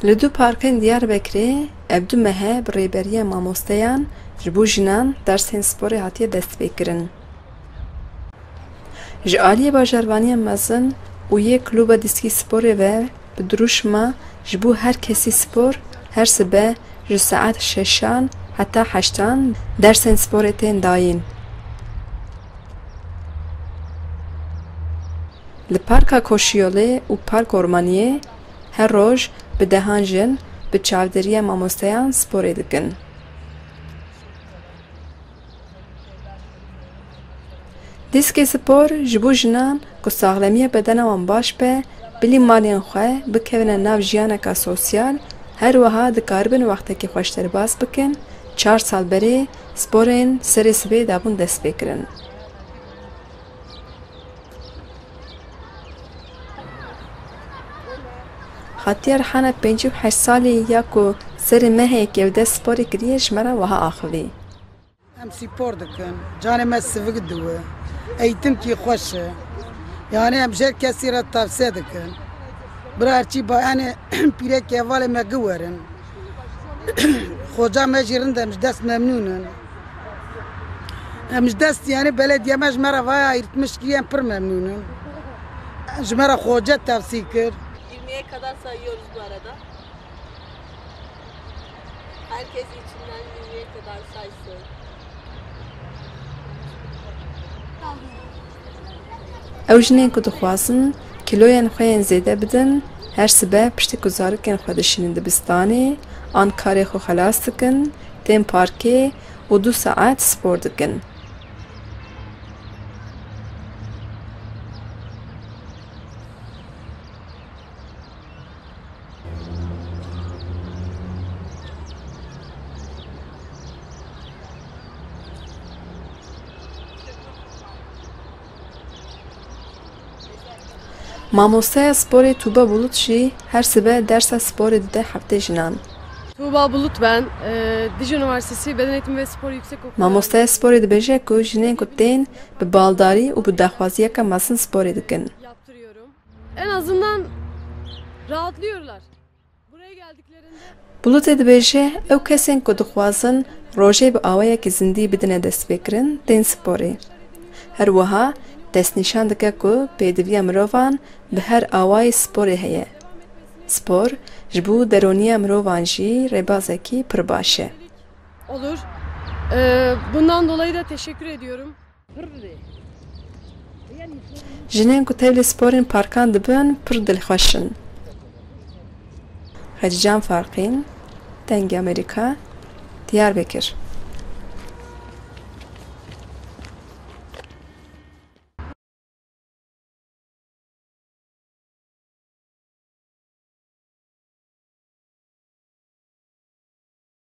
Li du parkên Diyarbekirê ev du mehe bi rêberiya mamosteyan ji bo jinan dersên sporê hatiye destpêkirin. Ji aliyê bajarvaniya mezin û yê kluba dîskî sporê ve bi duruşma ji bo her kesî spor her sibe ji saet 6 heta 8 dersên sporê tên dayîn. Li Parka Koşiyolê û Park Ormaniyê her roj bi dehan jin bi çavderiya mamosteyan sporê dikin. Dîskê spor ji bo jinan ku saxlemiya bedena wan baş be, bilî malên xwe bikevine nav jiyaneka sosyal, her wiha dikaribin wextekî xweş derbas bikin. 4 sal berê sporên serê sibê dabûn destpêkirin. Hatiye rihana 58 salê ya ku serê mehekê ev dest sporê kiriye ji me re wiha axivî. Em spor dikin, canê me sivik diwe, eğitimkî xweş e. Yani em jêr kesî re tavsiye dikin. Bir herçî yani pîrek hevalê me giwerin. Xoca me jî rind em ji dest memnûnin. Em ji dest yani belediye me ji me re vaya ayırtmış kiriye em pir memnûnin. Ji me re xoca tavsiye kir. 20'ye kadar sayıyoruz bu arada. Herkes içinden 20'ye kadar saysın. Ew jinên ku dixwazin kîloyên xwe yên zêde bidin, her sibe piştî ku zarokên xwe dişînin dibistanê, an karê xwe xelas dikin, tên parkê û 2 saet spor dikin. Mamosteya sporê Tuğba Bulut jî her sibe dersa sporê dide heftê jinan. Tuğba Bulut ben. Dicle Üniversitesi Beden Eğitimi ve Spor Yüksekokulu. Mamosteya sporê dibêje ku jinên ku tên bi baldarî û bi daxwaziyeka mezin sporê dikin. Yaptırıyorum. En azından rahatlıyorlar. Buraya geldiklerinde Bulutê dibêje ew kesên ku dixwazin rojê bi awayekî zindî bidine destpêkirin tên sporê. Her wiha destnîşan dike ku pêdiviya mirovan bi her awayî sporê heye. Spor ji bo deroniya mirovan jî rêbazekî pir baş e. olur. Bundan dolayı da teşekkür ediyorum. Jinên ku tevlî sporên parkan dibin pir dilxweş in. Hecican Farqîn, Dengê Amerîka, Diyarbekir.